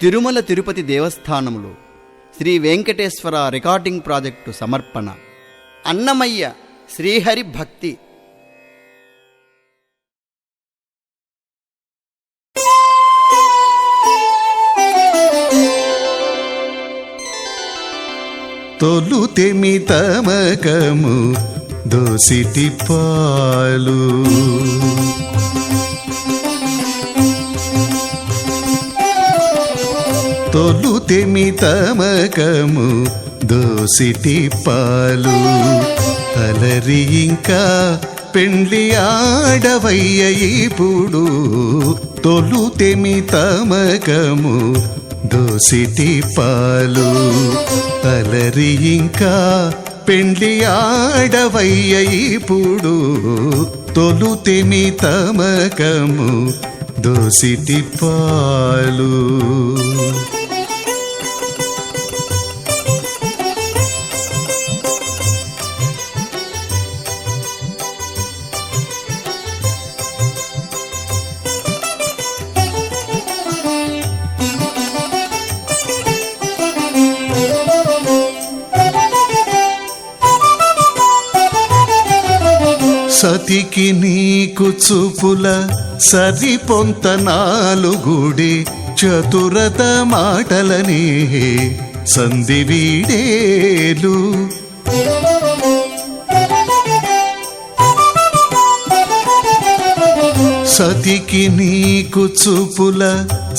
తిరుమల తిరుపతి దేవస్థానంలో Shri Venkateswara recording project సమర్పణ. అన్నమయ్య శ్రీహరి భక్తి. తొలుతెమి తమకము దోసిటి పాలు, తొలుతెమి తమకము దోసిటి పాలు, అలరి ఇంకా పెండ్లి ఆడవయ్య ఇప్పుడు. తొలుతెమి తమకము దోసిటి పాలు, అలరి ఇంకా పెండ్లి ఆడవయ్య ఇప్పుడు. తొలుతెమి తమకము దోసిటి పాలు. సతికి నీకు చూపుల సరిపొంత నాలుగుడి, చతురత మాటలనే సంధి వీడేలు. సతికి నీకు చూపుల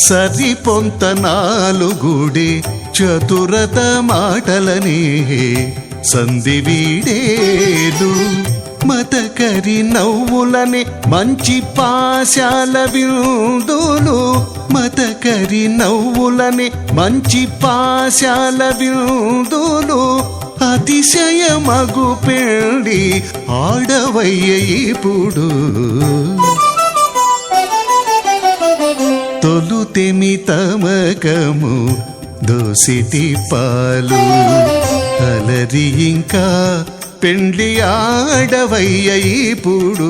సరిపొంత నాలుగుడి, చతురత మాటలనే సంధి వీడేలు. మతకరి నవ్వులని మంచి పాశాల విందులు, మతకరి నవ్వులని మంచి పాశాల విందులు. అతిశయమగు పెళ్ళి ఆడవయ్య ఇప్పుడు. తొలుతెమి తమకము దోసిటి పాలు, అలరి ఇంకా పెండ్లి ఆడవయ్య ఇప్పుడు.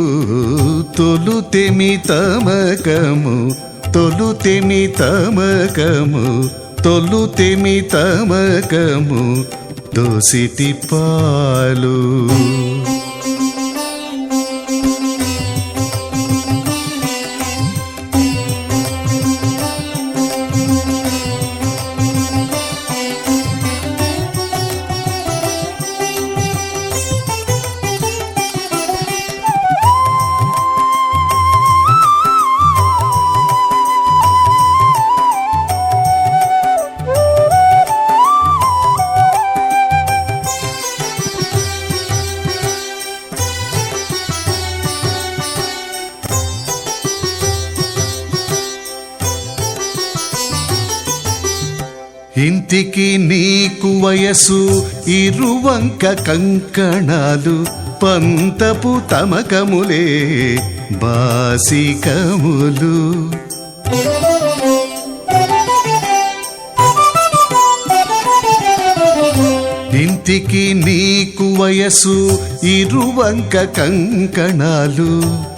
తొలుతెమి తమకము, తొలుతెమి తమకము, తొలుతెమి తమకము దోసిటి పాలు. ఇంటికి నీకు వయసు ఇరువంక కంకణాలు, పంతపు తమకములే బాసికములు. ఇంటికి నీకు వయసు ఇరువంక కంకణాలు,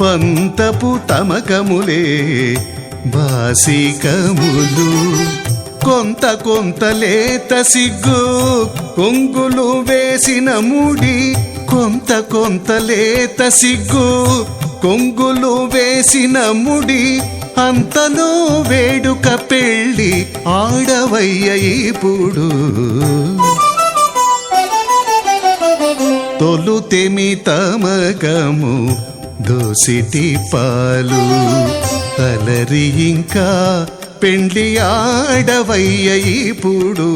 పంతపు తమకములే బాసికములు. కొంత కొంత లేత సిగ్గు కొంగులు వేసిన ముడి, కొంత కొంత లేత సిగ్గు కొంగులు వేసిన ముడి. అంతలో వేడుక పెళ్ళి ఆడవయ్య ఇప్పుడు. తొలుతెమి తమకము దోసిటి పాలు, అలరి ఇంకా పెండ్లి ఆడవయ్య ఇప్పుడు.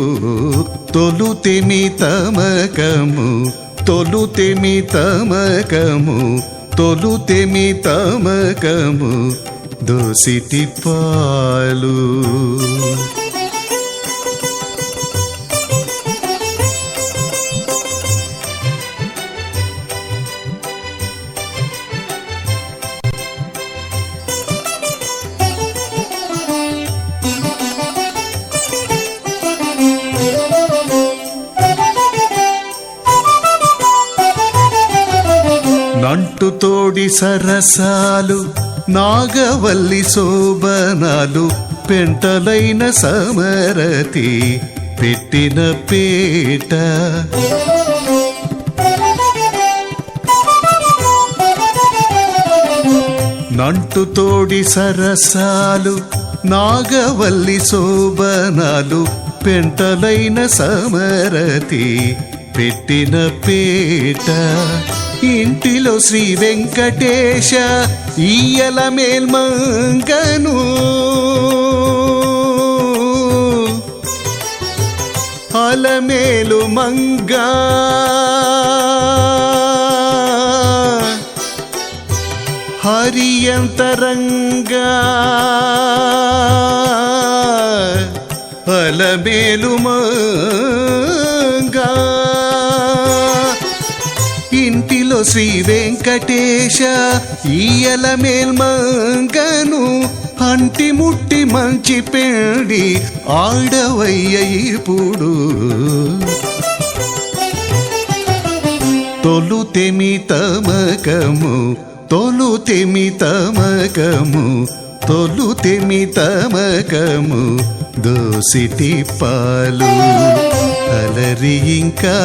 తొలుతెమి తమకము, తొలుతెమి తమకము, తొలుతెమి తమకము దోసిటి పాలు. నంటు తోడి సరసాలు నాగవల్లి శోభనాలు, పెంటలైన సమరతి పెట్టిన పేట. నంటుతోడి సరసాలు నాగవల్లి శోభనాలు పెంటలైన సమరతి పెట్టిన పేట. ఇంటిలో శ్రీ వెంకటేశ ఈయల మేల్మంగను అలమేలు మంగా హరియంతరంగా అలమేలు మంగా. ఇంటిలో శ్రీ వెంకటేశ ఈయల మేల్మంగను అంటి ముట్టి మంచి పెండి ఆడవయ్య ఇప్పుడు. తొలుతెమి తమకము తొలుతెమి తమకము తొలుతెమి తమకము దోసిటి పాలు అలరి ఇంకా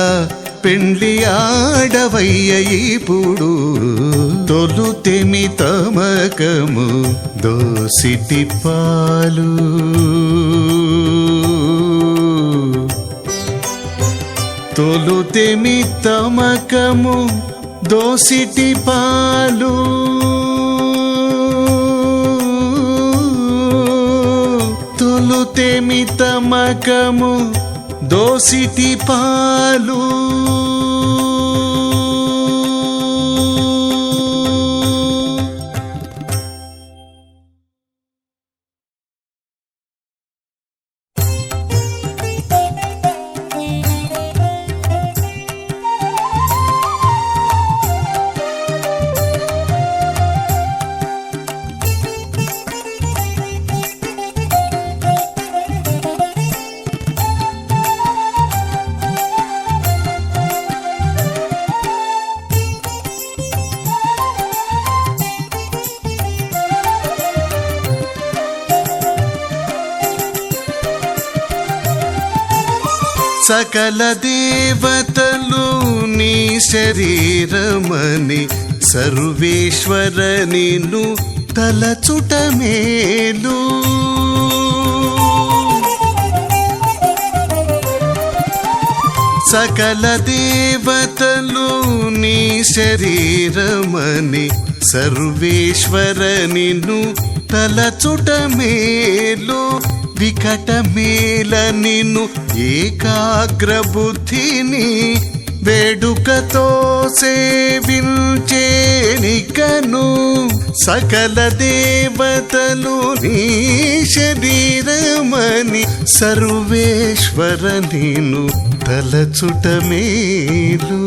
పెండ్లి ఆడవయ్య ఇప్పుడు. తొలుతెమి తమకము దోసిటి పాలు. తొలుతెమి తమకము దోసిటి పాలు. తొలుతెమి తమకము దోసిటి పాలు. సకల దేవతలు నీ శరీరమని సర్వేశ్వర నిన్ను తలచుట మేలు. సకల దేవతలు నీ శరీరమని సర్వేశ్వర నిన్ను తలచుట మేలు. వికట మేల నిన్ను ఏకాగ్ర బుద్ధిని వేడుకతో సేవించేనికను. సకల దేవతలు నీ శరీరమని సర్వేశ్వర నిన్ను తలచుట మేలు.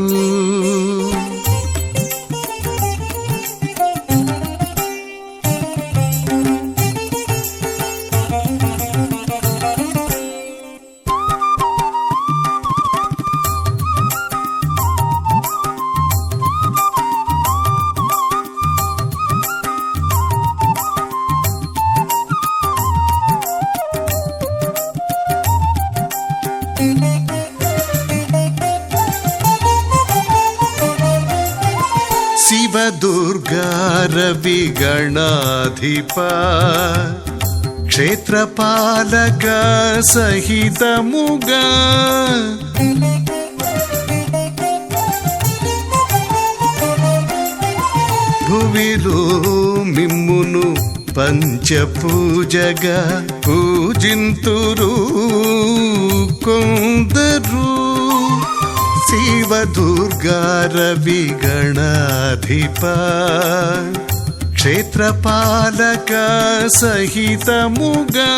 శివ దుర్గా రవి గణాధిప క్షేత్రపాలక సహితముగా భువిలో మిమ్మును పంచపూజగా పూజింతురు కొందరు. శివ దుర్గా రవి గణాధిప క్షేత్రపాలక సహితముగా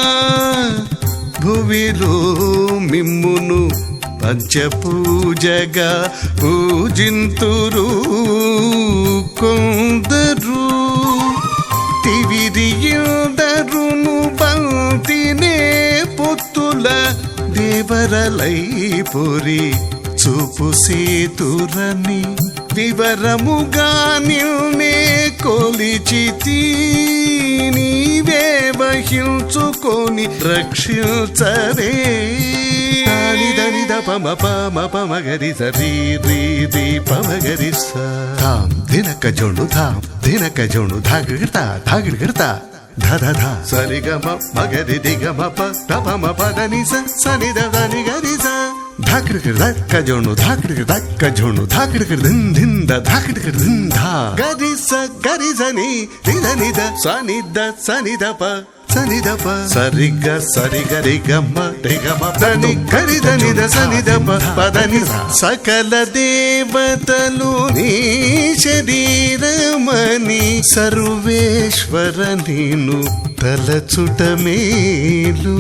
భువిలో మిమ్మును పంచపూజగా పూజింతురు కొందరు. తివిరియుదరును బంతినే పొత్తుల దేవరలై పొరి చూపు సేతురని వివరముగా నిన్నే కొలిచితి నీవే వహించుకొని రక్షించరే పమగరి సరి రీ రీ పమగరి సాం దినక జోడు ధాం దినక జోడు ధాగిడతా ధాగిడతా ధ ధ ధ సరిగమ మగరి దిగమ ప తపమ పదని సని దని గరి స ధాకిడికిడి దక్క జోడు ధాకిడికిడి దక్క జోడు ధాకిడికిడి దిన్ దిన్ ద ధాకిడికిడి దిన్ ధా గరి స గరి సని రిద నిద సని ద ప సనిదప సరిగ సరిగరి గమ్మ రిగమ దని గరిదనిద సనిదప పదని సకల దేవతలు నీ శరీరమని సర్వేశ్వర నీను తలచుట మేలు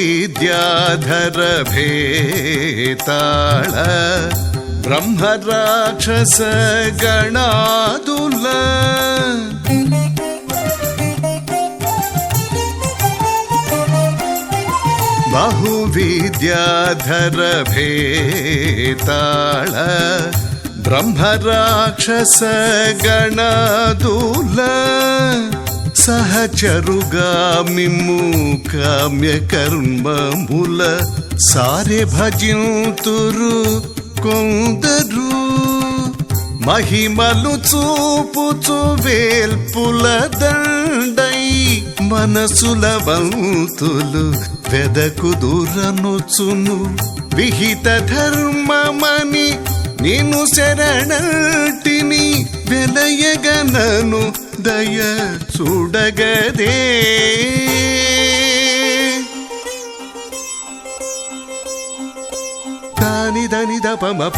బహువిద్యాధర భేతాళ బ్రహ్మ రాక్షస గణాదుల బహువిద్యాధర భేతాళ బ్రహ్మ రాక్షస గణాదుల సహచరుగా మిమ్ము కామ్య కర్మముల సారే భజింతురు కొందరు మహిమలు చూపుచు వేల్పుల దండై మనసుల వంతులు వెదకుదురనుచును విహిత ధర్మమని నిన్ను శరణటిని వెలయగనను దయ చూడగదే దాని దని ద పమ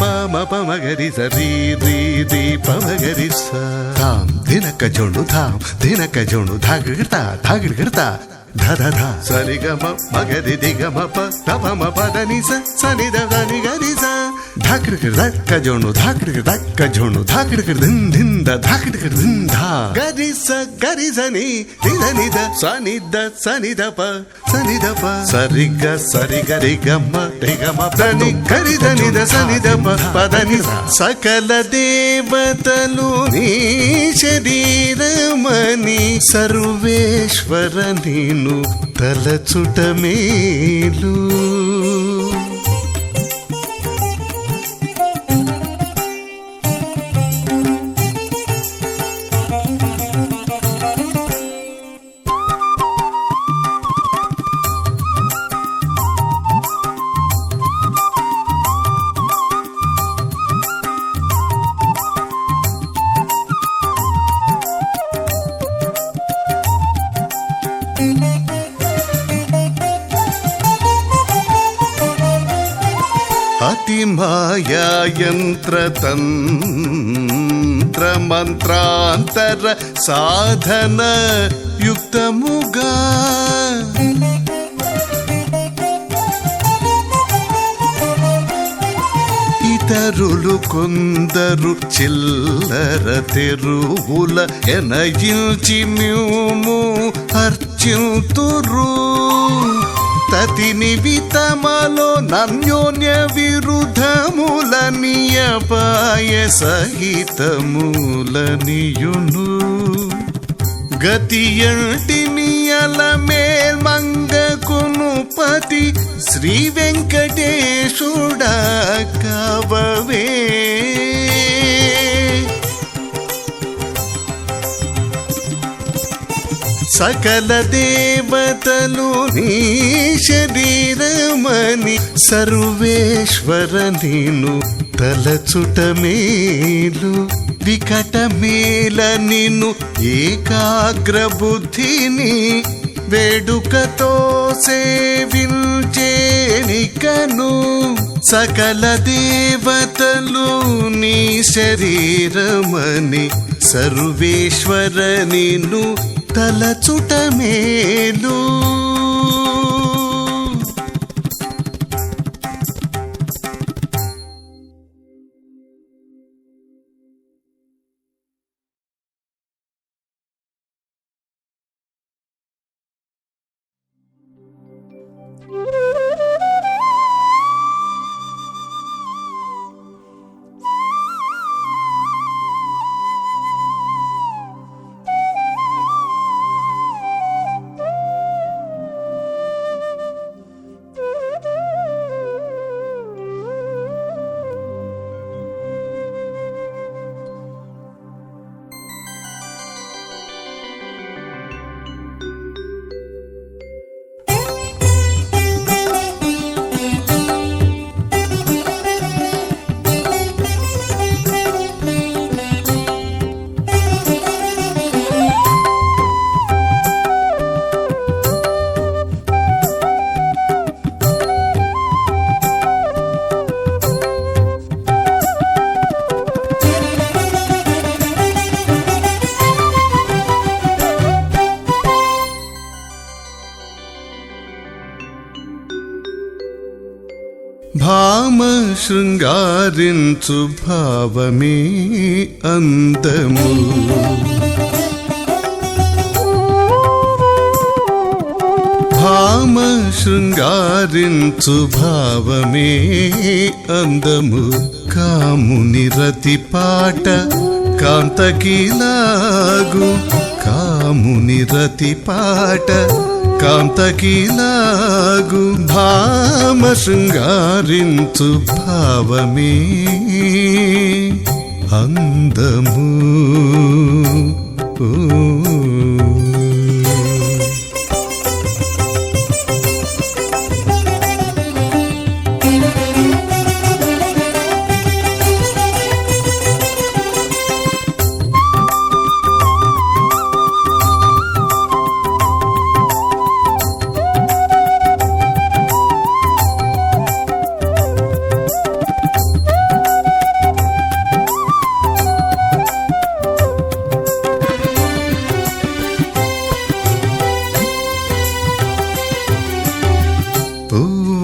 పమగరి సరి రీ రీ పమగరి సాం దినక జోడు ధాం దినక జోడు ధాగిడతా ధాగిడతా ధ ధ ధ సరిగమ మగరి దిగమ ప తపమ పదని సని దని గరి స ధాకిడికిడి దక్క జోడు ధాకిడికిడి దక్క జోడు ధాకిడికిడి దిన్ దిన్ ద ధాకిడికిడి దిన్ ధా గరి స గరి సని రిద నిద సని ద ప సరిగ సరిగరి గమ్మ రిగమ దని గరి దని ద సని ద ప పదని సకల దేవతలు నీ శరీరమని సర్వేశ్వర నీను తలచుట మేలు అతి మాయా యంత్ర తంత్ర మంత్రాంతర సాధన యుక్తముగా ఇతరులు కొందరు చిల్లర తెరువుల ఎనయించి మేము అర్చింతురు తతి నివితమలో నన్యోన్య విరుద్ధములనియపాయ సహితములనియును గతియంటిని అలమేల్ మంగకును పతి శ్రీ వెంకటేశుడా కావవే సకల దేవతలు నీ శరీరమని సర్వేశ్వర నీను తలచుట మేలు వికట మేల నిన్ను ఏకాగ్ర బుద్ధిని వేడుకతో సేవించేనికను సకల దేవతలు నీ శరీరమని సర్వేశ్వర నిన్ను తలచుట మేలు. భామ శృంగారించు భావమే అందము. భామ శృంగారించు భావమే అందము. కాముని రతి పాట కాంతకిలాగు. కాముని రతి పాట కాంతకిలాగు. భామ శృంగారించు భావమే అందము.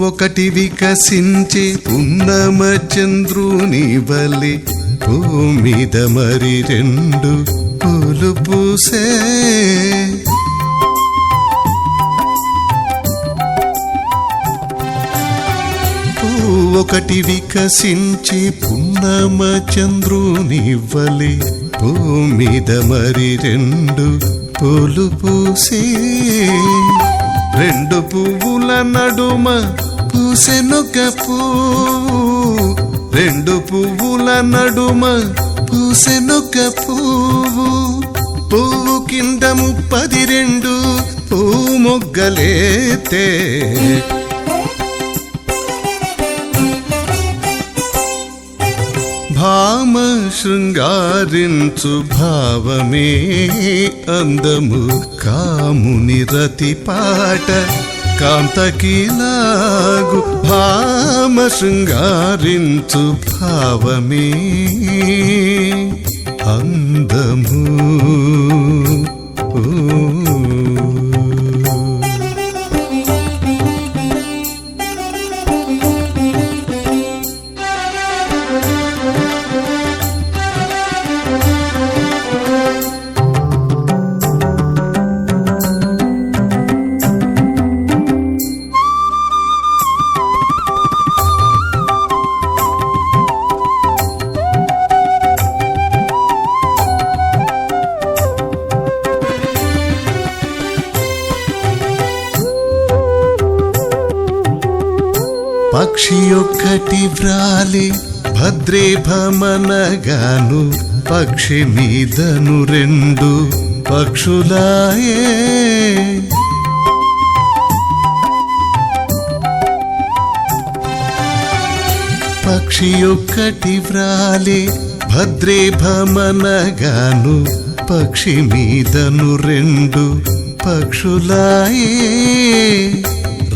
ఒకటి వికసించే పున్నమ చంద్రుని వలె భూమిద మరి రెండు పూలు పూసే. ఒకటి వికసించే పున్నమ చంద్రుని వలె భూమిద మరి రెండు పూలు పూసే. రెండు పువ్వుల నడుమ పూసెనొక పువ్వు. రెండు పువ్వుల నడుమ పూసెనొక పువ్వు. పువ్వు కింద 32 పువ్వు మొగ్గలేతే. భామ శృంగారించు భావమే అందము. కాముని రతి పాట కాంతకిలాగు. భామ శృంగారించు భావమే అందము. పక్షి ఒక్కటి వ్రాలి భద్రే భమనగాను. పక్షి మీదను రెండు పక్షులాయే. పక్షి ఒక్కటి వ్రాలి భద్రే భమనగాను. పక్షి మీదను రెండు పక్షులాయే.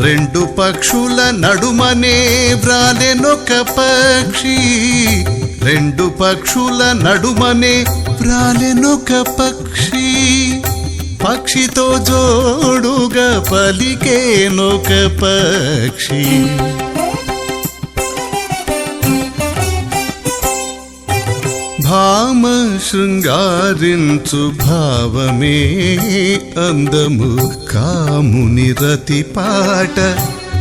రెండు పక్షుల నడుమనే వ్రాలెనొక పక్షి, రెండు పక్షుల నడుమనే వ్రాలెనొక పక్షి, పక్షితో జోడుగా పలికేనొక పక్షి. భామ శృంగారించు భావమే అందము, కాముని రతి పాట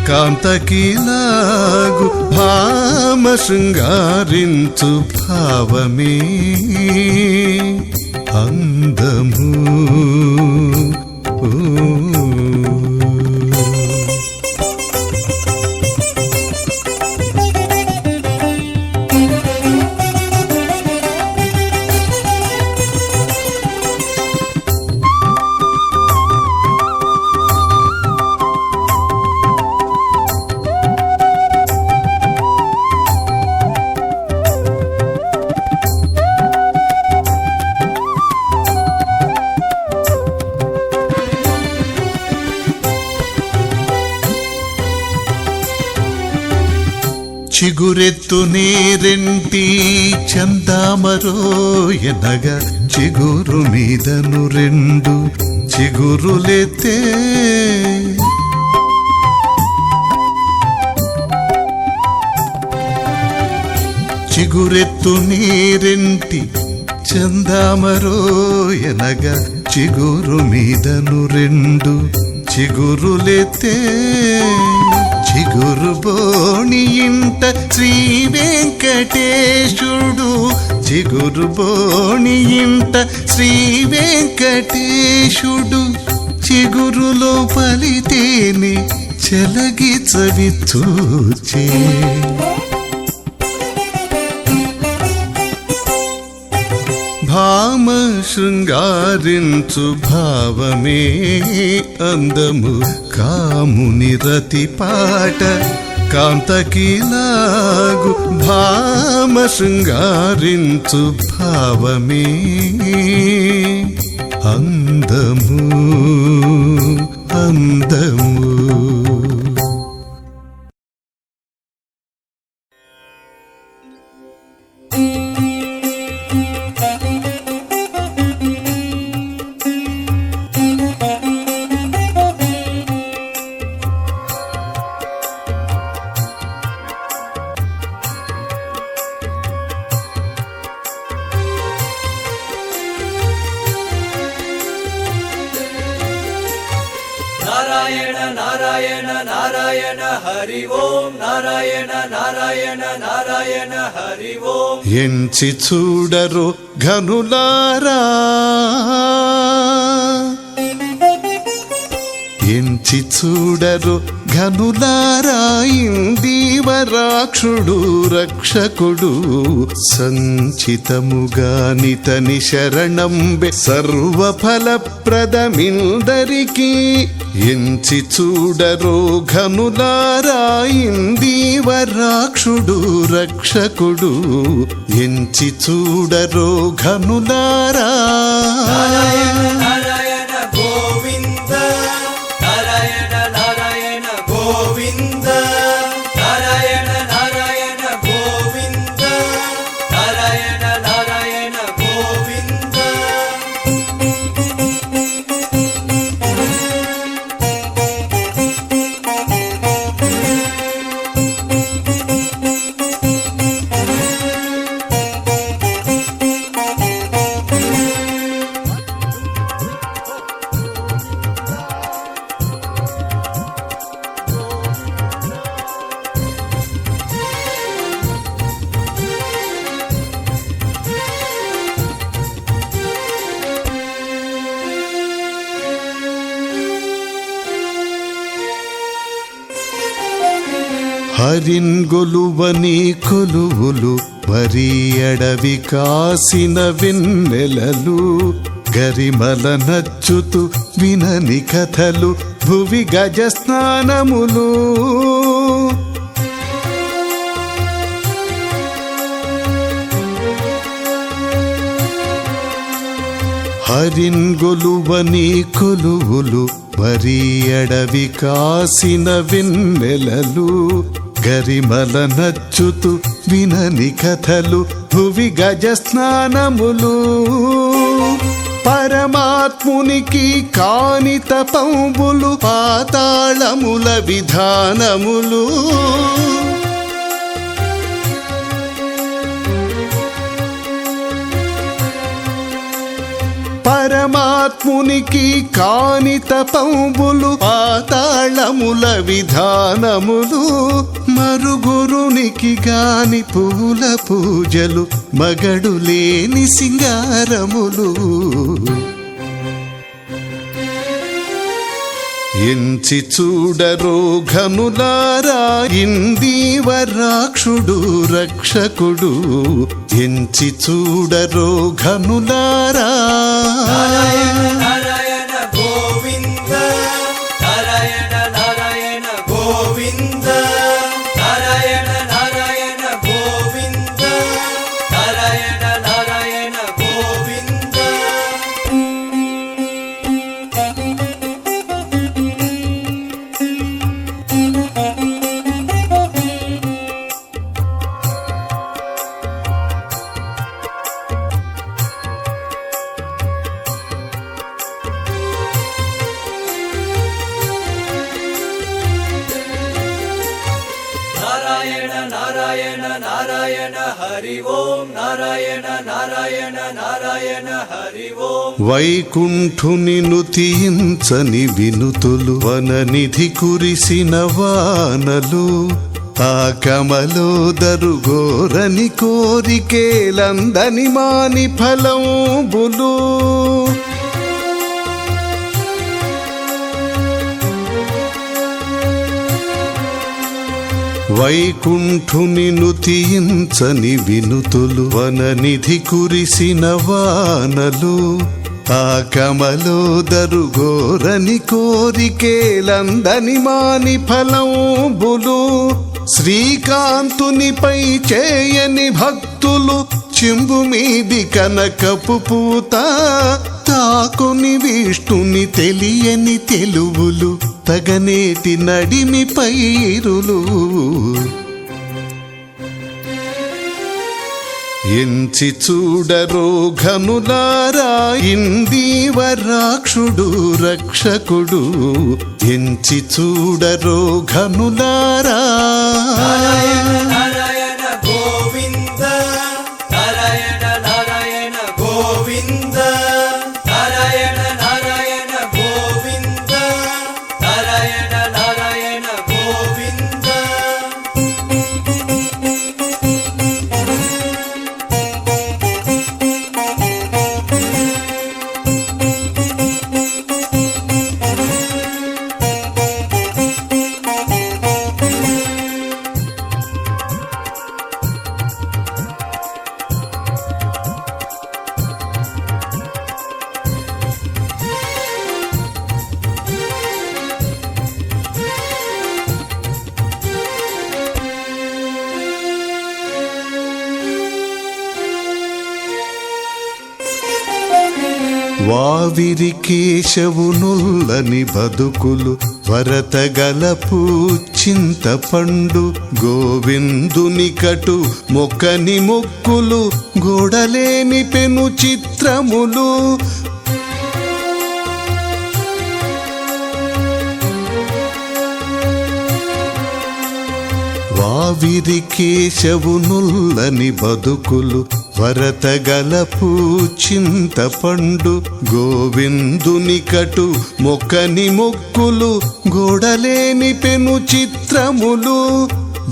కాంతకిలాగు. భామ శృంగారించు భావమే అందము. చిగురెత్తు నేరెంటి చందామరోయనగా, చిగురు మీదను రెండు చిగురులెత్తే. చిగురెత్తు నేరెంటి చందామరోయనగా, చిగురు మీదను రెండు చిగురులెత్తే. చిగురు బోణి ఇంట శ్రీ వెంకటేశుడు, చిగురు బోణి ఇంట శ్రీ వెంకటేశుడు, చిగురులో పలితేనే చెలగి చవి చూచే. భామ శృంగారించు భావమే అందము, కాముని రతి పాట కాంతకిలాగు. భామ శృంగారించు భావమే అందము అందము. నారాయణ నారాయణ నారాయణ హరి ఓం, నారాయణ నారాయణ నారాయణ హరి ఓం. ఎంచి చూడరు ఘనులారా, ఎంచి చూడరు ఘనులారా, ఇందీవరాక్షుడు రక్షకుడు సంచితముగా నితని శరణంబె సర్వఫలప్రదమిందరికి. ఎంచి చూడరు ఘనులారా, ఇందీవరాక్షుడు రక్షకుడు, ఎంచి చూడరు ఘనులారా. నారాయణ నారాయణ గోవింద, నారాయణ నారాయణ గోవింద, నారాయణ నారాయణ గోవింద, నారాయణ నారాయణ గోవింద. హరిన్గొలువని కొలువులు వరి అడవి కాసిన వెన్నెలలు, గరిమల నచ్చుతూ వినని కథలు భువి గజ స్నానములు. హరిన్గొలువని కొలువులు వరి అడవి కాసిన వెన్నెలలు గరిమల నచ్చుతూ వినని కథలు భువి గజ స్నానములు పరమాత్మునికి కాని తపంబులు పాతాళముల విధానములు పరమాత్మునికి కాని తపంబులు పాతాళముల విధానములు మరుగురునికి గాని పూల పూజలు మగడు లేని సింగారములు ఎంచి చూడరో ఘనులారా ఇందీవరాక్షుడు రక్షకుడు ఎంచి చూడరో ఘనులారా నారాయణ నారాయణ గోవింద నారాయణ నారాయణ గోవింద నారాయణ నారాయణ గోవింద నారాయణ నారాయణ గోవింద నారాయణ నారాయణ నారాయణ హరి ఓం నారాయణ నారాయణ నారాయణ హరి ఓం వైకుంఠుని నుతించని వినుతులు వననిధి కురిసిన వానలు ఆ కమలో దరుగోరని కోరికేలందని మాని ఫలంబులు వైకుంఠుని నుతించని వినుతులు వననిధి కురిసిన వానలు ఆ కమలో దరుగోరని కోరికేలందని మాని ఫలంబులు శ్రీకాంతునిపై చేయని భక్తులు చెంబు మీది కనకపు పూత తాకుని విష్ణుని తెలియని తెలువులు తగనేటి నడిమి పైరులు ఎంచి చూడరో ఘనులారా ఇందీవరాక్షుడు రక్షకుడు ఎంచి చూడరో ఘనులారా నారాయణ నారాయణ గోవింద నారాయణ నారాయణ గోవింద నారాయణ నారాయణ గోవింద నారాయణ నారాయణ గోవింద వావిరి కేశవునుల్లని బతుకులు వరతగలపు చింతపండు గోవిందుని కటు మొక్కని మొక్కులు గోడలేని పెను చిత్రములు వావిరి కేశవునుల్లని బతుకులు వరతగలపు చింతపండు గోవిందుని కటు మొక్కని మొక్కులు గోడలేని పెను చిత్రములు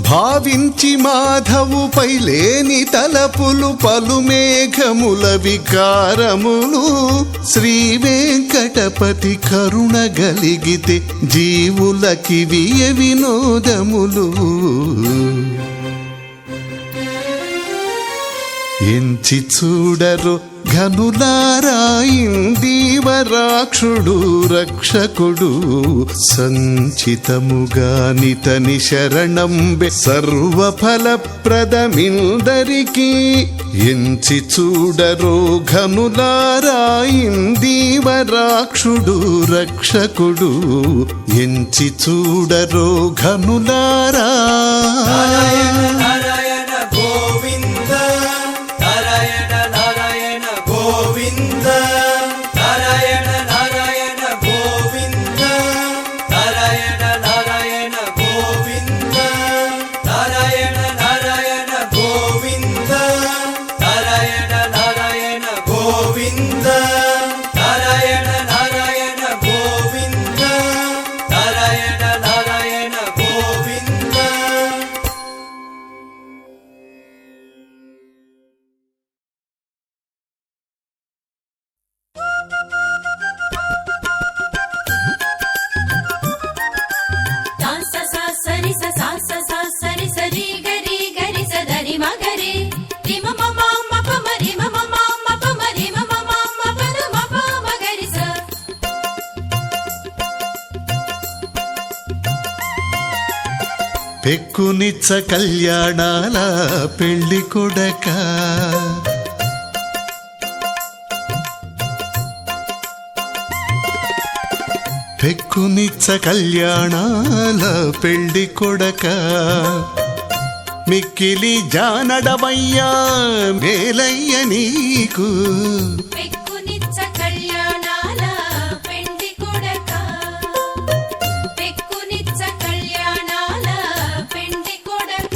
భావించి మాధవుపై లేని తలపులు పలు మేఘముల వికారములు శ్రీ వెంకటపతి కరుణ గలిగితే జీవులకి వియ వినోదములు ఎంచి చూడరు ఘనులారాయిందీవరాక్షుడు రక్షకుడు సంచితముగా నితని శరణంబె సర్వఫలప్రదమిందరికి ఎంచి చూడరో ఘనులారాయిందీవరాక్షుడు రక్షకుడు ఎంచి చూడరో ఘనులారా. Narayana Narayana Govinda Narayana Narayana Govinda Narayana Narayana Govinda Narayana Narayana Govinda Narayana Narayana Govinda Narayana Narayana Govinda Narayana Narayana Govinda Narayana Narayana Govinda. sa sa sari sa sa sari sari gari gari sa dari ma gari ri ma ma ma pa ma ri ma ma pa ma ri ma ma pa da ma pa ma gari sa. పెక్కునిచ్చ కళ్యాణాల పెళ్లి కొడక పెక్కునిచ్చ కళ్యాణాల పెళ్లి కొడక మిక్కిలి జానడమయ్యా మేలయ్య నీకు. పెక్కునిచ్చ కళ్యాణాల పెండి కొడక పెక్కునిచ్చ కళ్యాణాల పెండి కొడక.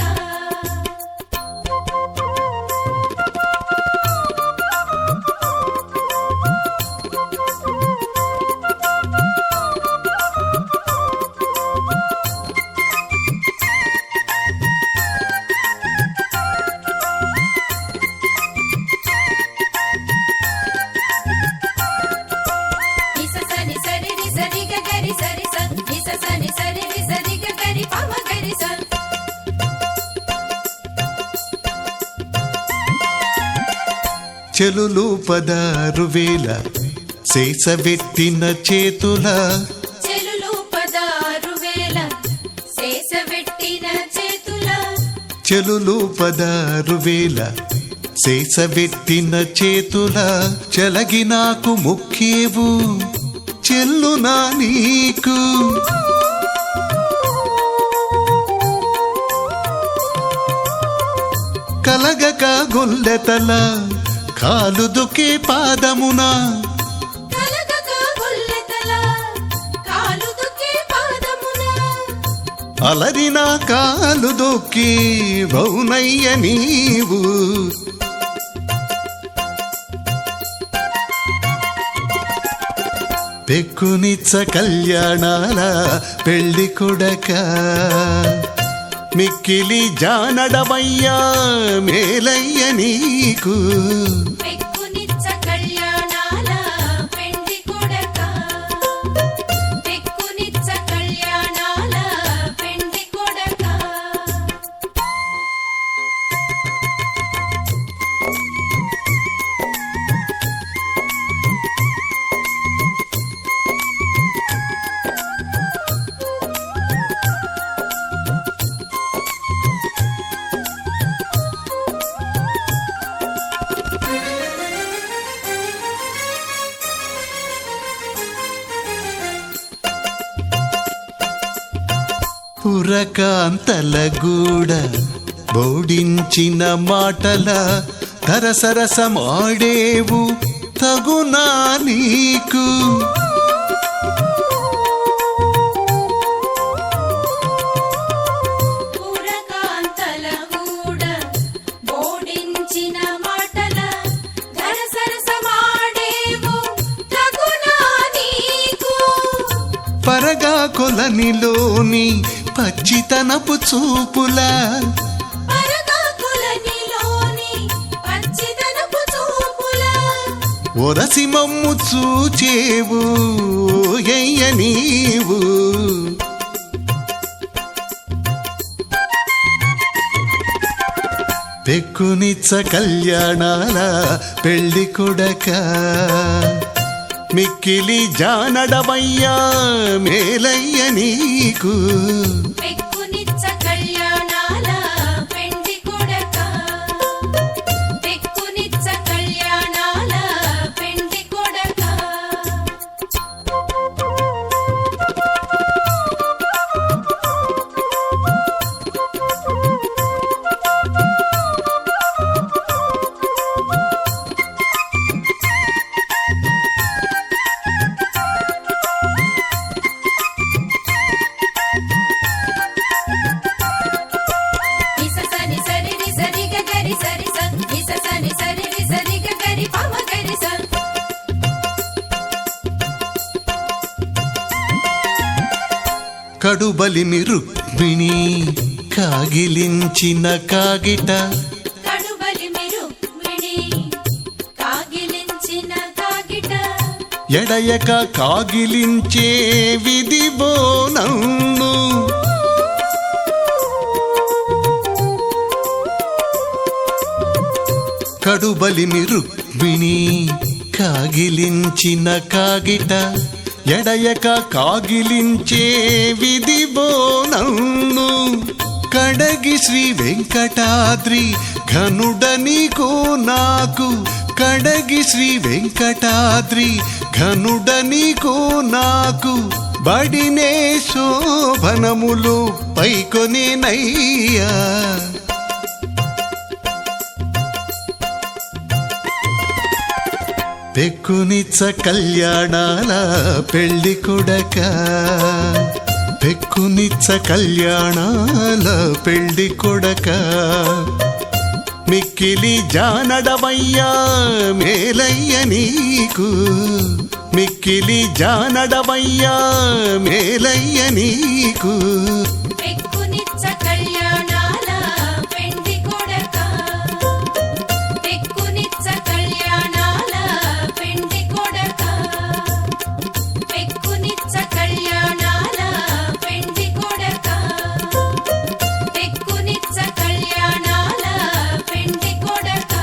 చెలులు 16,000 శేషవెట్టిన చేతుల చెలులు 16,000 శేషవెట్టిన చేతుల చెలులు 16,000 శేషవెట్టిన చేతుల చెలగి నాకు ముఖ్యేవు చెల్లునా నీకు. కలగక గొల్లెతల కాలు దుకే పాదమున కలగక గొల్లెతల కాలు దుకే పాదమున అలరిన కాలు దొక్కి బౌనయ్య నీవు. పెక్కునిచ్చ కళ్యాణాల పెళ్లి కొడక మిక్కిలి జానడమయ్యా మేలయ్య నీకు. పెక్కునిచ్చ కళ్యాణాల పెండి కొడక పెక్కునిచ్చ కళ్యాణాల పెండి కొడక. పురకాంతల గూడ బోడించిన మాటల ధరసరసమాడేవు తగునా నీకు. పురకాంతల గూడ బోడించిన మాటల ధరసరసమాడేవు తగునా నీకు. పరగా కొలనిలోని పచ్చితనపు చూపుల పరగాకులనిలోని పచ్చిదనపు చూపుల ఒరసి మమ్ము చూచేవు ఎయ్య నీవు. పెక్కునిచ్చ కళ్యాణాల పెళ్లి కొడక మిక్కిలి జానడవయ్యా మేలయ్య నీకు పెక్కునిచ్చ కళ్యాణాల పెండి కొడక పెక్కునిచ్చ కళ్యాణాల పెండి కొడక నిససని సరి రి సరి గ గరి సరి స నిససని సరి రి సరి గ గరి పమ గరి స కడుబలిమి రుక్మిణి కాగిలించిన కాగిట కడుబలిమి రుక్మిణి కాగిలించిన కాగిట ఎడయక కాగిలించే విధివో నన్ను కడుబలిమి రుక్మిణి కాగిలించిన కాగిట ఎడయక కాగిలించే విధివో నన్ను కడగి శ్రీ వెంకటాద్రి ఘనుడ నీకు నాకు కడగి శ్రీ వెంకటాద్రి ఘనుడ నీకు నాకు బడినే శోభనములు పైకొనేనయ్యా పెక్కునిచ్చ కళ్యాణాల పెళ్లి కొడక పెక్కునిచ్చ కళ్యాణాల పెళ్లి కొడక మిక్కిలి జానడవయ్యా మేలయ్య నీకు మిక్కిలి జానడవయ్యా మేలయ్య నీకు పెక్కునిచ్చ కళ్యాణాల పెండి కొడక పెక్కునిచ్చ కళ్యాణాల పెండి కొడక పెక్కునిచ్చ కళ్యాణాల పెండి కొడక పెక్కునిచ్చ కళ్యాణాల పెండి కొడక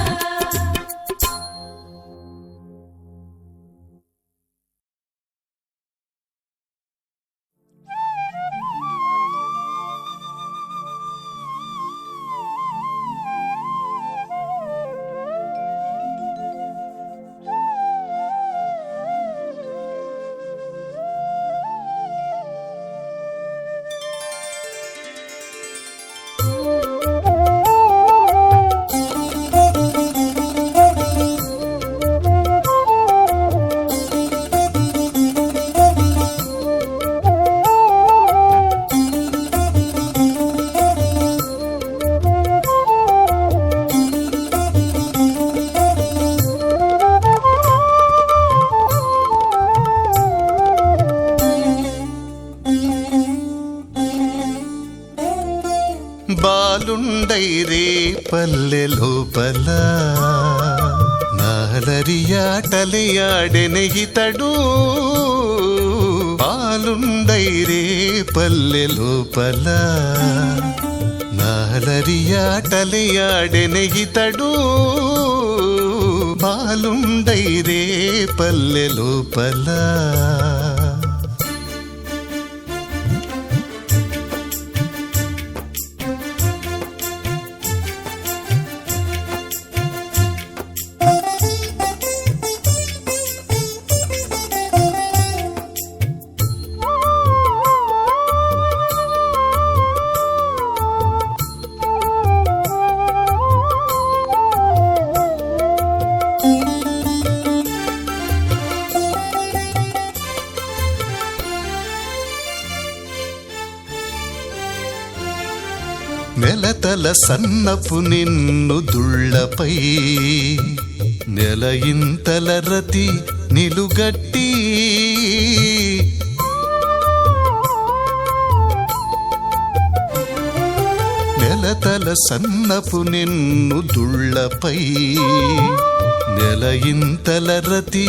బాలుండై రే పల్లె లోపల నాలరియాటలియాడెనెగితడు బాలుండై రే పల్లె లోపల నాలరియాటలియాడెనెగితడు బాలుండై రే పల్లె లోపల నెలతల సన్నపు నిన్ను దుళ్ళపై నెలయింతల రతి నిలుగట్టి నెలతల సన్నపు నిన్ను దుళ్ళపై నెలయింతల రతి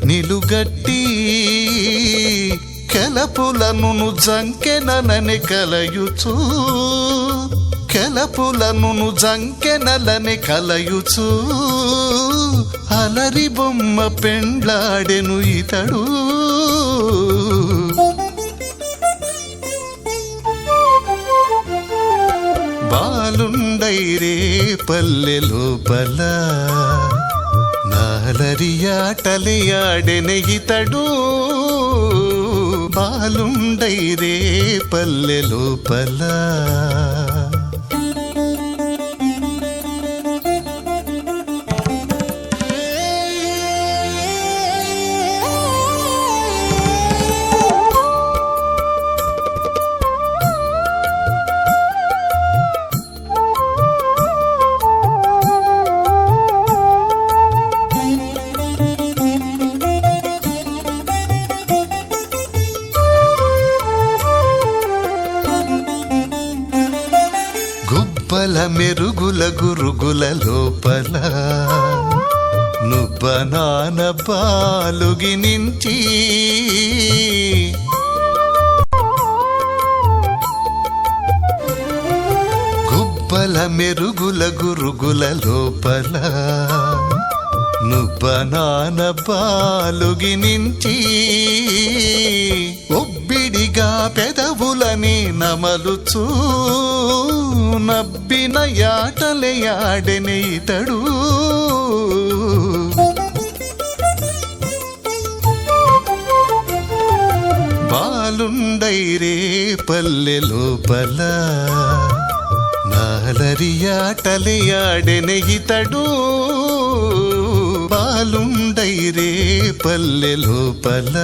నిలుగట్టి కెలపులను జంకెననని కలయుచూ కెలపులను జంకెనలని కలయుచు అలరి బొమ్మ పెండ్లాడెను ఇతడు. బాలుండైరే పల్లె లోపల నాలరియాటలియాడెను ఇతడు. బాలుండైరే పల్లె లోపల. గుబ్బల మెరుగుల గురుగుల లోపల నుబ్బనాన బాలుగి నుంచి గుబ్బల మెరుగుల గురుగుల లోపల నుబ్బనాన బాలుగి నుంచి ఒబ్బిడిగా పెదవులని నమలుచూ నబ్బిన యాటలయాడెను ఇతడు. బాలుండైరే పల్లె లోపల నాలరియాటలయాడెను ఇతడు. బాలుండైరే పల్లె లోపల.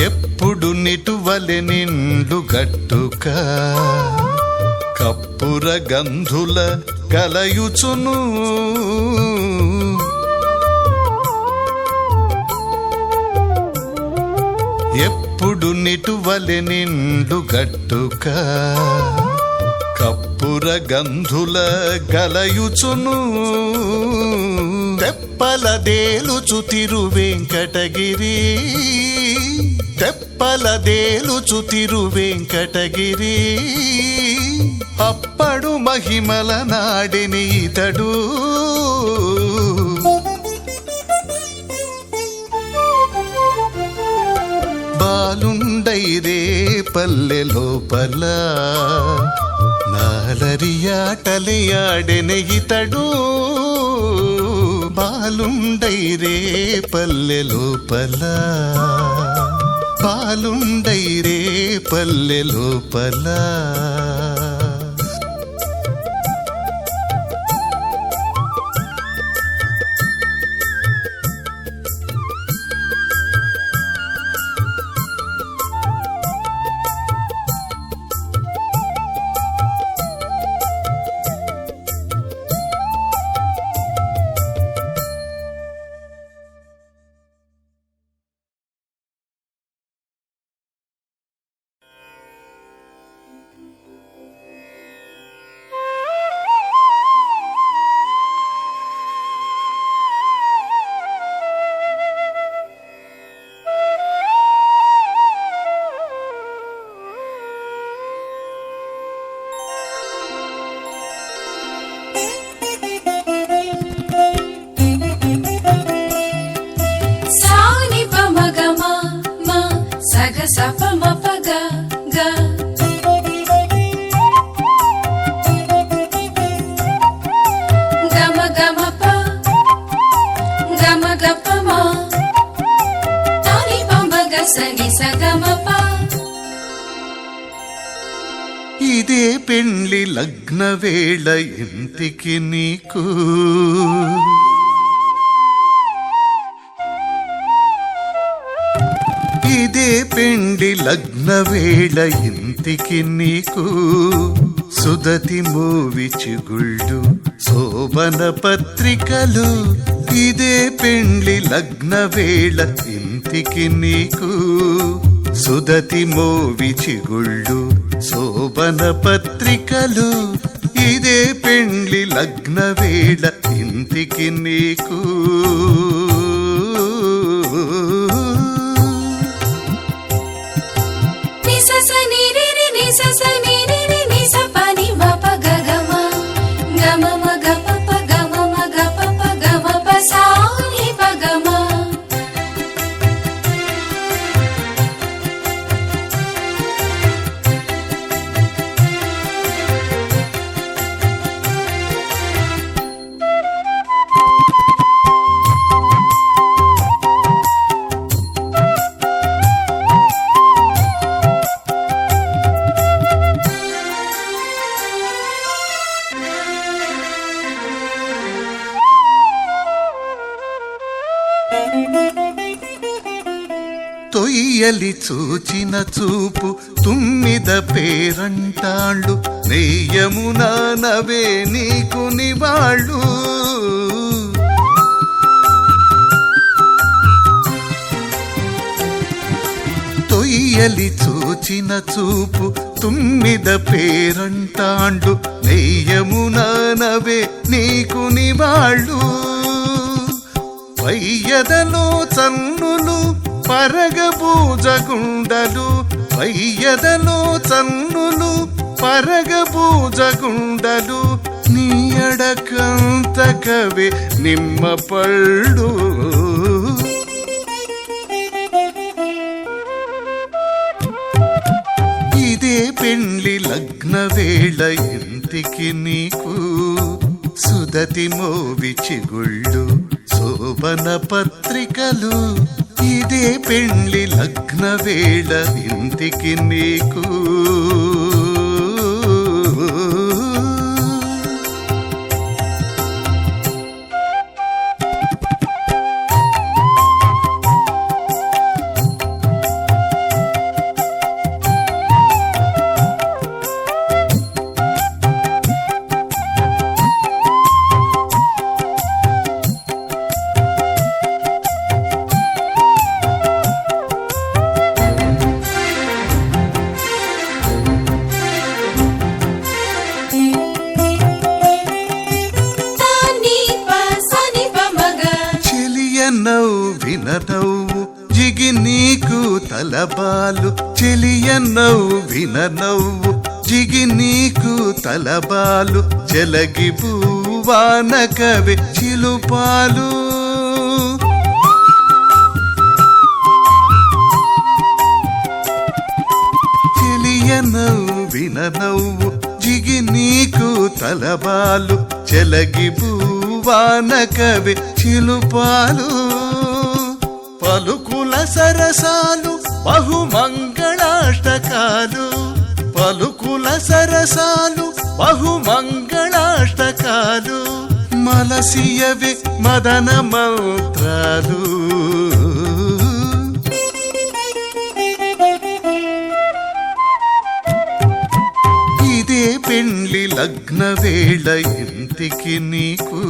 ఎప్పుడు నిటువలె నిండు గట్టుక కప్పుర గంధుల కలయుచును. ఎప్పుడు నిటువలె నిండు గట్టుక కప్పుర గంధుల కలయుచును. తెప్పలదేలుచు తిరువెంకటగిరి తెప్పలదేలుచు తిరువెంకటగిరి. అప్పడు మహిమల నాడెను ఇతడు. బాలుండైరే పల్లె లోపల నాలరియాటలయాడెను ఇతడు. బాలుండైరే పల్లె లోపల. బాలుండైరే పల్లె లోపల. ఇదే పెండ్లి లగ్న వేళ ఇంటికి నీకు ఇదే ఇదే పెండి లగ్న వేళ ఇంటికి నీకు సుదతి మూవి చిగుళ్ళు శోభన పత్రికలు. ఇదే పెండ్లి లగ్న వేళ ఇంటికి నీకు సుదతి మోవి చిగుళ్ళు శోభన పత్రికలు. ఇదే పెండ్లి లగ్న వేళ ఇంటికి నీకు. తొయ్యలి చూచిన చూపు తుమ్మిద పేరంటాళ్ళు నెయ్యమునా నవే నీకు నివాళ్ళు. తొయ్యలి చూచిన చూపు తుమ్మిద పేరంటాళ్ళు నెయ్యమునా నవే నీకు నివాళ్ళు. వయ్యదలో చన్నులు పరగబూజగుండలు. వయ్యదలో చన్నులు పరగబూజగుండలు. నీ అడకంత కవి నిమ్మ పళ్ళు. ఇదే పెండ్లి లగ్న వేళ ఇంటికి నీకు సుదతి మోవి చిగుళ్ళు శోభన పత్రికలు. ఇదే పెండ్లి లగ్న వేళ ఇంటికి నీకు. విననవ్వు జిగి నీకు తలబాలు. చెలియ విననవ్వు జిగి నీకు తలబాలు. చెలగి భూవాన కవి చిలుపాలు. చెలియ విననవ్వు జిగి నీకు తలబాలు. చెలగి భూవాన కవి చిలుపాలు. పలుకుల సరసాలు బహుమంగళాష్టకాలు. పలుకుల సరసాలు బహుమంగళాష్టకాలు. మలసియవి మదన మంత్రాలు. ఇదే పెండ్లి లగ్న వేళ ఇంటికి నీకు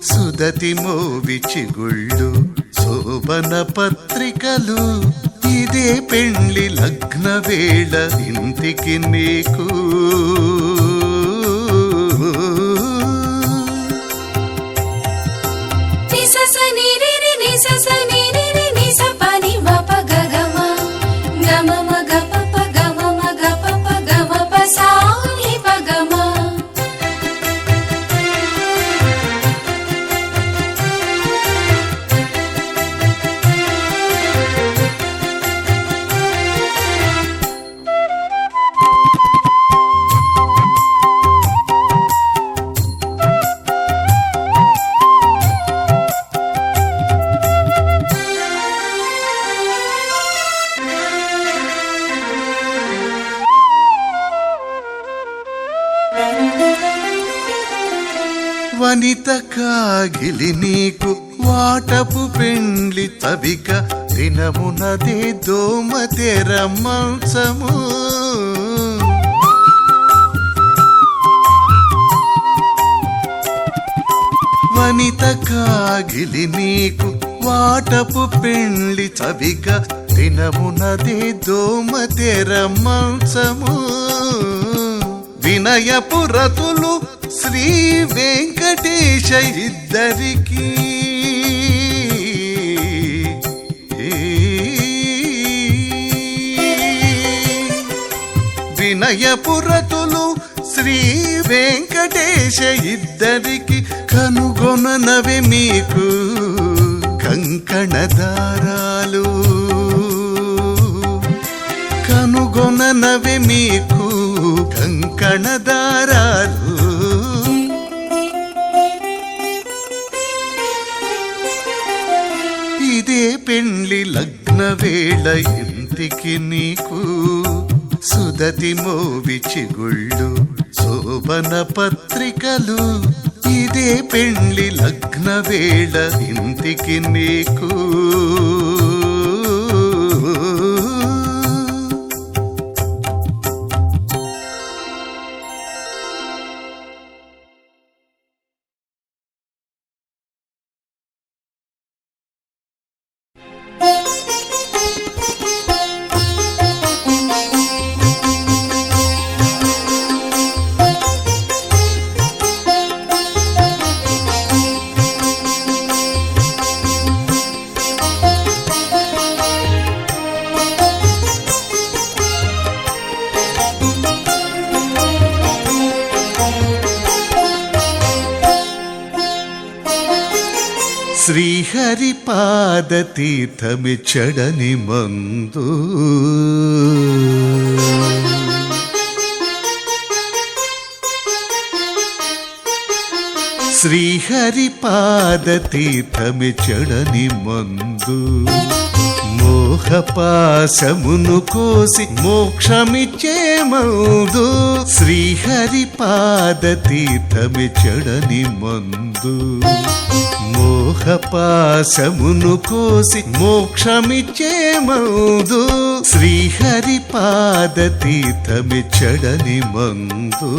సుదతి మోవి చిగుళ్ళు శోభన పత్రికలు. ఇదే పెండ్లి లగ్న వేళ ఇంటికి నీకు. వనిత కాగిలి నీకు వాటపు పెండ్లి తవిక దినమునదే దోమ తెర మంచము వనిత కాగిలి నీకు వాటపు పెండ్లి చవిగా దినమునదే దోమ తెర మంచము వినయపు రతులు శ్రీ వెంకటేశ ఇద్దరికి వినయపు రతులు శ్రీ వెంకటేశ ఇద్దరికి కనుగొననవి మీకు కంకణదారాలు కనుగొననవి మీకు కంకణదారాలు ఇదే పెండ్లి లగ్న వేళ ఇంటికి నీకు సుదతి మోవి చిగుళ్ళు శోభన పత్రికలు ఇదే పెండ్లి లగ్న వేళ ఇంటికి నీకు శ్రీహరి పాద తీర్థమిచ్చడని మందు శ్రీహరి పాద తీర్థమిచ్చడని మందు మోహపాశమును కోసి మోక్షమిచ్చే మందు శ్రీహరి పాద తీర్థమిచ్చడని మందు మోహపాశమును కోసి మోక్షమిచ్చే మందు శ్రీహరి పాద తీర్థమిచ్చడని మందు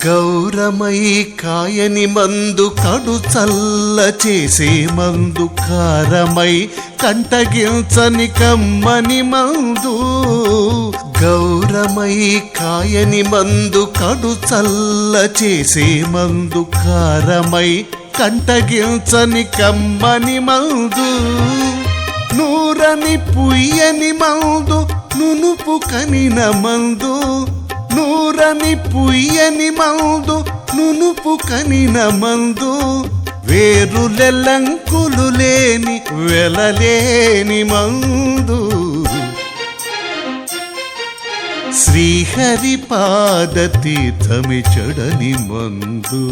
గౌరమై కాయని మందు కడు చల్ల చేసే మందు కారమై కంటగించని కమ్మని మందు గౌరమై కాయని మందు కడు చల్ల చేసే మందు కారమై కంటగించని కమ్మని మందు నూరని పుయ్యని మందు నునుపు కనిన మందు నూరని పుయ్యని మందు నునుపు కనిన మందు వేరులెల్లంకులు లేని వెలలేని మందు శ్రీహరి పాద తీర్థమిచ్చడని మందు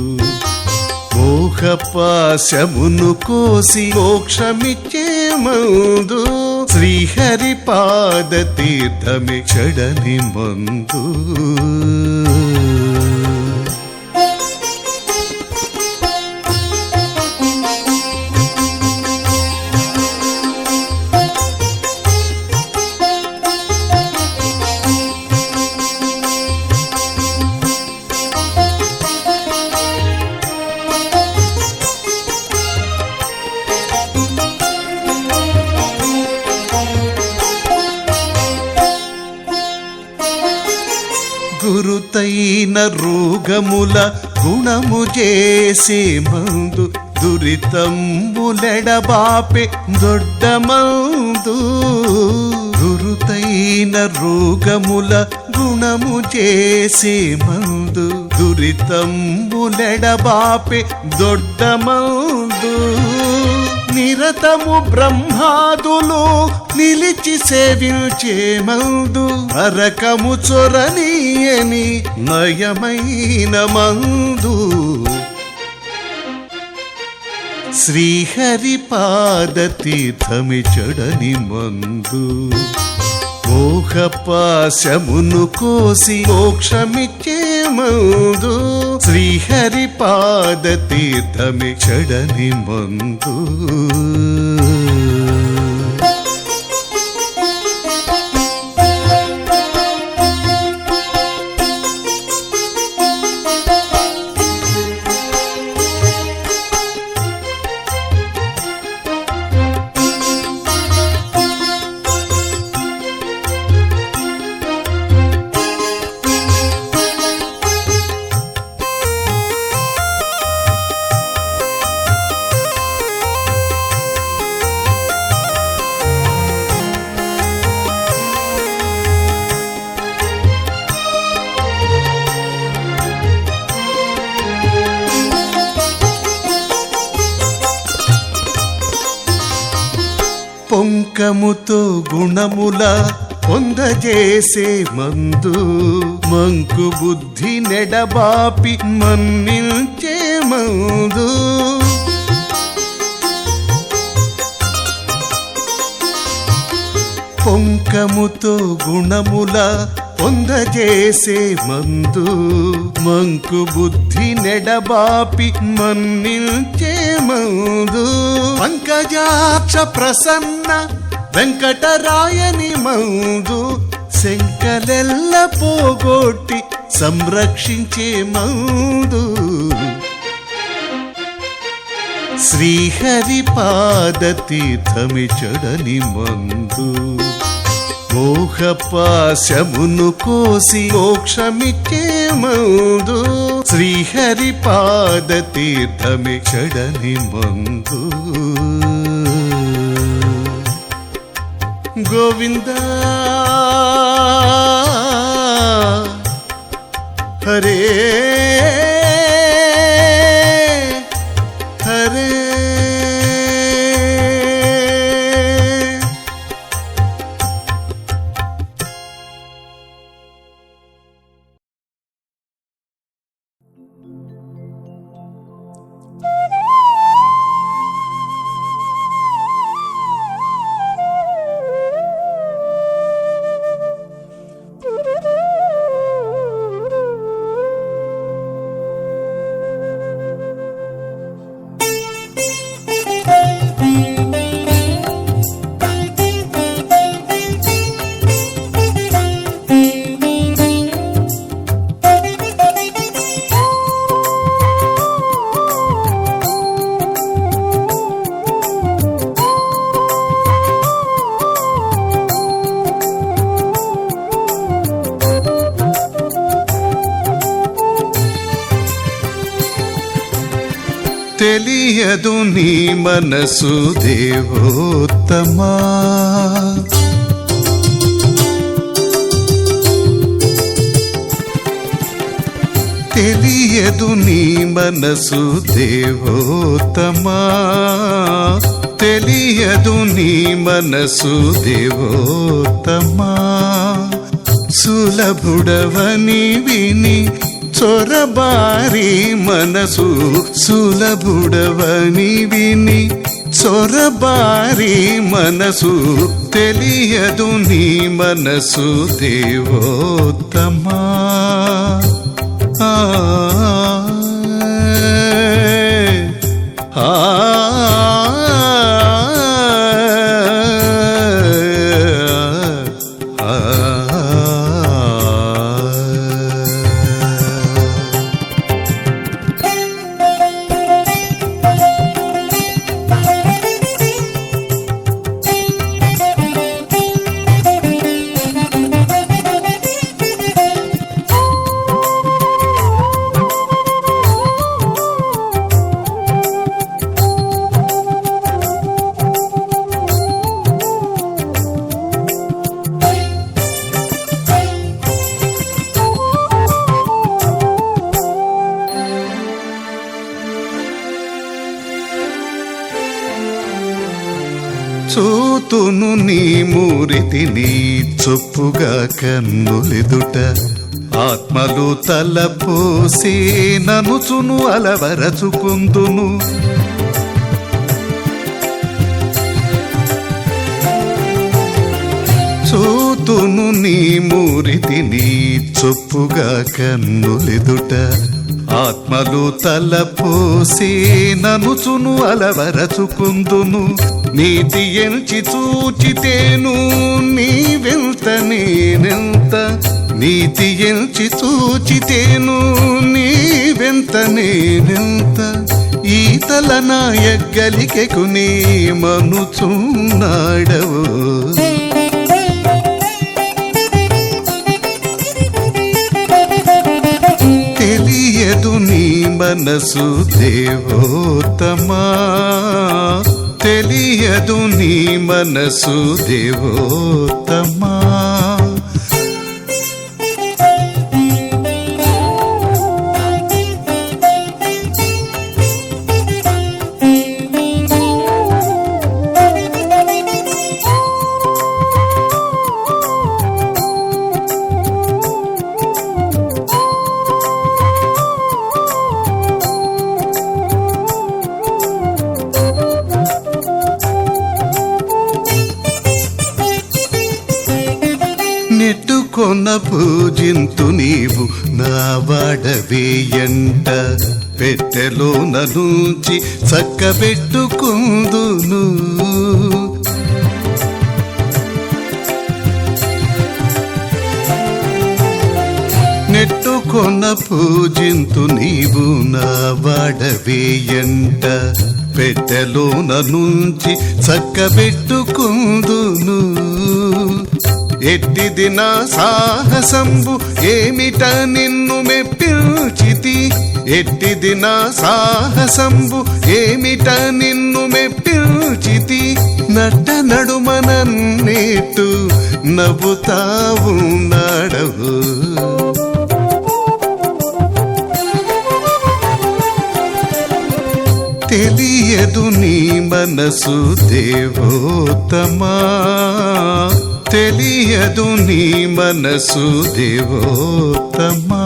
మోహపాశమును కోసి మోక్షమిచ్చే మందు శ్రీహరి పాద తీర్థమిచ్చడని మందు గురుతైన రోగముల గుణము చేసే మందు దురితంబులెడబాపె దొడ్డమందు దురుతైన రోగముల గుణము చేసే మందు దురితంబులెడబాపె దొడ్డమందు నిరతము బ్రహ్మాదులు నిలిచి సేవించే మందు నరకము చొరనీయని నయమైన మందు శ్రీహరిపాదతీర్థమి చెడని మందు మోహపాశమును కోసి మోక్షమిచ్చే మందు శ్రీహరిపాదతీర్థమి చెడని మందు పొంకముతో గుణముల పొందజేసే మందు మంకు బుద్ధి నెడబాపి మన్నించే మందు పొంకముతో గుణముల పొందజేసే మందు మంకు బుద్ధి నెడబాపి మన్నించే మందు పంకజాక్ష ప్రసన్న వెంకటరాయని మందు శంకలెల్ల పోగొట్టి సంరక్షించే మందు శ్రీహరిపాదతీర్థమి చెడని మందు మోహపాశమును కోసి మోక్షమిచ్చే మందు శ్రీహరిపాదతీర్థమి చెడని మందు గోవింద హరే హరే తెలియదు నీ మనసు దేవోత్తమా తెలియదు నీ మనసు దేవోత్తమా తెలియదు నీ మనసు దేవోత్తమా సులభుడవని విని చొరబారి మనసు సులభుడవని విని చొరబారి మనసు తెలియదు నీ మనసు దేవోత్తమా ఆ ఆ చూతును నీ మూరితిని చొప్పుగా కన్నులెదుట ఆత్మలు తలపోసి ననుచును అలవరచుకుందును చూతును నీ మూరితిని చొప్పుగా కన్నులెదుట ఆత్మలు తలపోసి ననుచును అలవరచుకుందును నీతి ఎంచి చూచితేను నీ వెంత నేనెంత నీతి ఎంచి చూచితేను నీ వెంత నేనెంత ఈతల నాయగలికెకు నీ మనుచున్నాడవు తెలియదు నీ మనసు దేవోత్తమా తెలియదు నీ మనసు దేవోత్తమా నెట్టుకొన్న పూజింతు నీవు నా వాడవేయంట పెట్టెలోన నుంచి చక్కబెట్టుకుందును నెట్టుకొన్న పూజింతు నీవు నా వాడవేయంట పెట్టెలోన నుంచి చక్కబెట్టుకుందును ఎట్టిది నా సాహసంబు ఏమిట నిన్ను మెప్పిల్చితి ఎట్టిది నా సాహసంబు ఏమిట నిన్ను మెప్పిల్చితి నట్ట నడుమనన్నేటు నవ్వుతావు నాడవు తెలియదు నీ మనసు దేవోత్తమా తెలియదు నీ మనసు దేవోత్తమా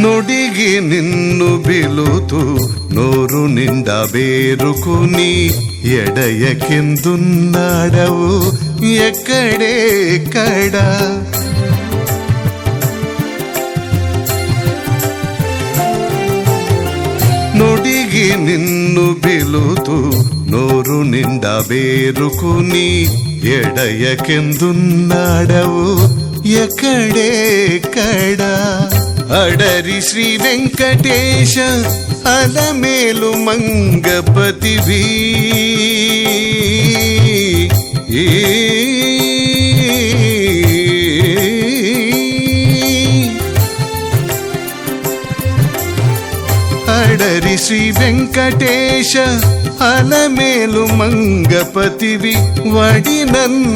నొడిగి నిన్ను బిలుతూ నోరు నిండా బేరుకుని ఎడయకెందున్నాడవు ఎక్కడెక్కడా నొడిగి నిన్ను బిలుతూ నోరు నిండా బేరుకుని ఎడయకెందున్నాడవు ఎక్కడెక్కడా అడరి శ్రీ వెంకటేశ అలమేలు మంగపతివి అడరి శ్రీ వెంకటేశ అలమేలు మంగపతివి వడి నన్నేలితివెటువంటి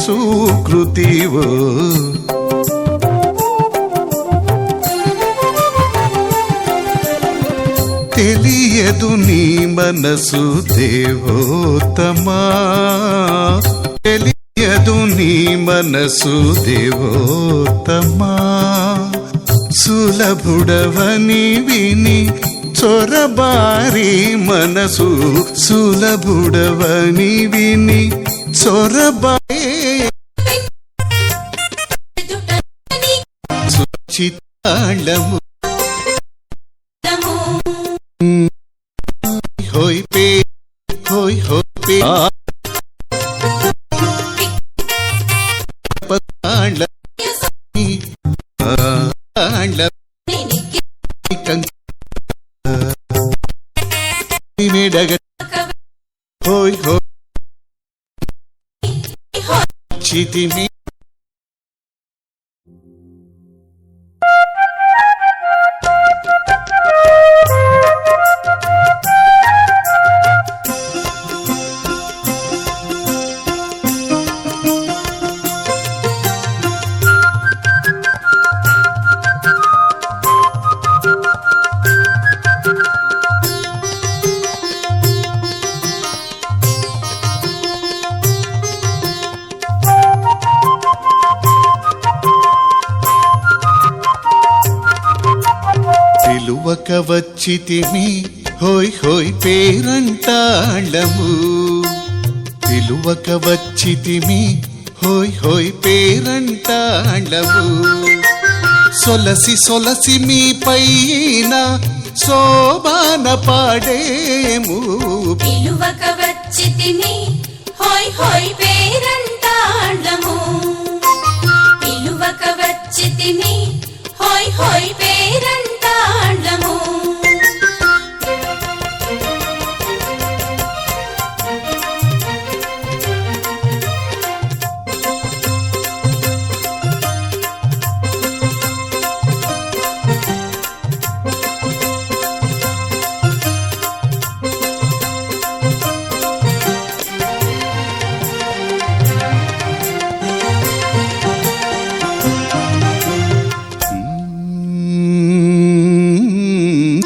సుకృతివో తెలియదు నీ మనసు దేవోత్తమా తెలియదు నీ మనసు దేవోత్తమా సులభుడవని విని చొరబారి మనసు సులభుడవని విని చొరబారి సుచితాళము హోయ్ పే హోయ్ హోయ్ పే పతాళ హోయ్ హోయ్ చితిమి పిలువక వచ్చితిమి హోయ్ హోయ్ పేరంటాళము పిలువక వచ్చితిమి హోయ్ హోయ్ పేరంటాళము సొలసి సొలసి మీ పైన శోభాన పాడేము పిలువక వచ్చితిమి హోయ్ హోయ్ పేరంటాళము పిలువక వచ్చితిమి హోయ్ హోయ్ పేరంటాళము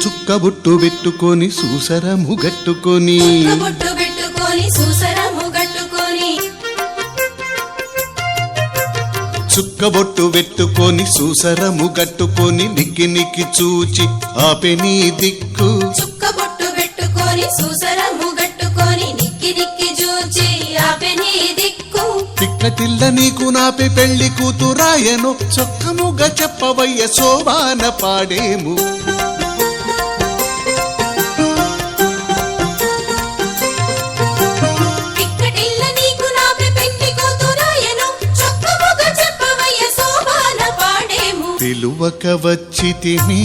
చుక్కబుట్టు పెట్టుకొని సూసరము గట్టుకొని బొట్టు పెట్టుకొని సూసరము గట్టుకొని చుక్కబొట్టు పెట్టుకొని సూసరము గట్టుకొని నిక్కి నిక్కి చూచి ఆపె నీ దిక్కు చుక్క బొట్టు పెట్టుకొని సూసరము గట్టుకొని నిక్కి నిక్కి చూచి ఆపె నీ దిక్కు పిక్కటిల్ల నీకు నాపి పెళ్లి కూతురాయను చొక్కముగా చెప్పవయ్య శోభాన పాడేము పిక్కటిల్ల నీకు నాపి పెళ్లి కూతురాయను చొక్కముగా చెప్పవయ్య శోభాన పాడేము పిలువక వచ్చితిమి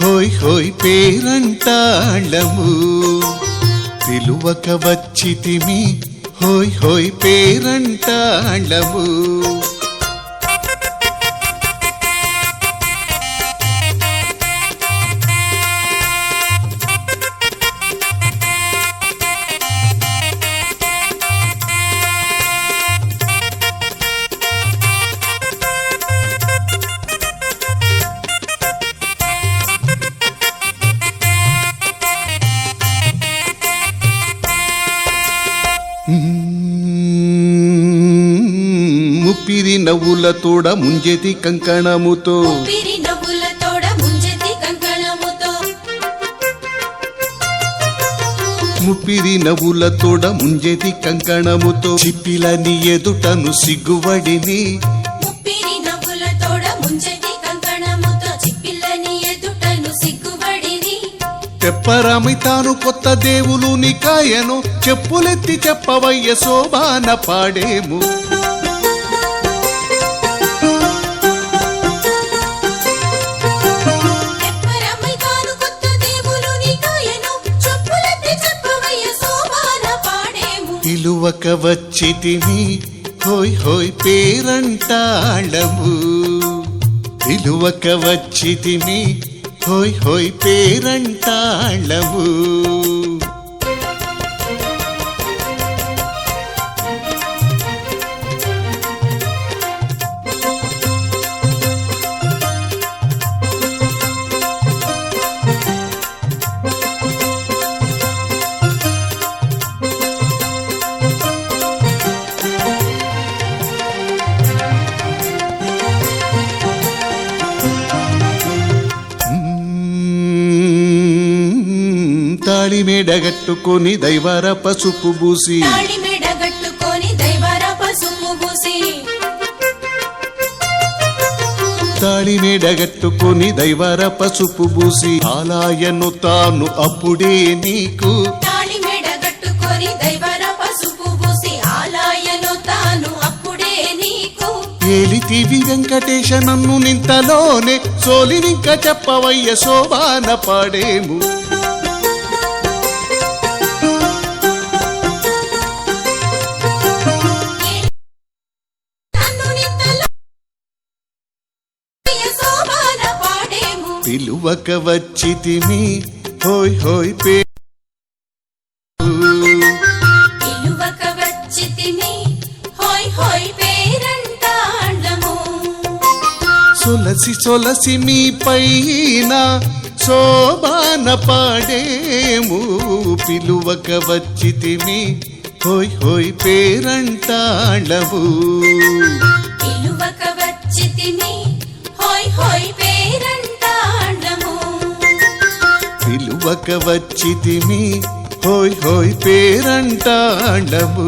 హోయ్ హోయ్ పేరంటాళము పిలువక వచ్చితిమి హోయ్ హోయ్ పేరంటాళము ముప్పిరి నవ్వులతోడ ముంజెతి కంకణముతో పిరి నవ్వులతోడ ముంజతి కంకణముతో ముప్పిరి నవ్వులతోడ ముంజెతి కంకణముతో చిప్పిలని ఎదుటను సిగ్గువడిని ముప్పిరి నవ్వులతోడ ముంజతి కంకణముతో చిప్పిల్లని ఎదుటను సిగ్గుబడిని తెప్పరామై తాను కొత్త దేవులు నికాయను చెప్పులెత్తి చెప్పవయ్య శోభాన పాడేము తెప్పరమై తాను కొత్త దేవులు నీకాయను చెప్పులెత్తి చెప్పవయ్య శోభాన పాడేము పిలువక వచ్చితిమి హోయ్ హోయ్ పేరంటాళము పిలువక వచ్చితిమి హోయ్ హోయ్ పేరంటాళము తాళి మేడగట్టుకొని దైవార పసుపు బూసి తాళి మెడ గట్టుకొని దైవార పసుపు పూసి తాళి మేడగట్టుకొని దైవార పసుపు బూసి ఆలాయను తాను అప్పుడే నీకు తాళి మెడ గట్టుకొని దైవార పసుపు పూసి ఆలాయను తాను అప్పుడే నీకు ఏలితివి వెంకటేశ నన్ను నింతలోనే సోలినింక చెప్పవయ్య శోభాన పాడేము పిలువక వచ్చితిమి హోయ్ హోయ్ పే పిలువక వచ్చితిమి హోయ్ హోయ్ పేరంటాండము సొలసి సొలసి మీ పైన శోభాన పాడేము పిలువక వచ్చితిమి హోయ్ హోయ్ పేరంటాళము పిలువక వచ్చితిమి హోయ్ హోయ్ పేరంటాండము పిలువక వచ్చితిమి హోయ్ హోయ్ పేరంటాళము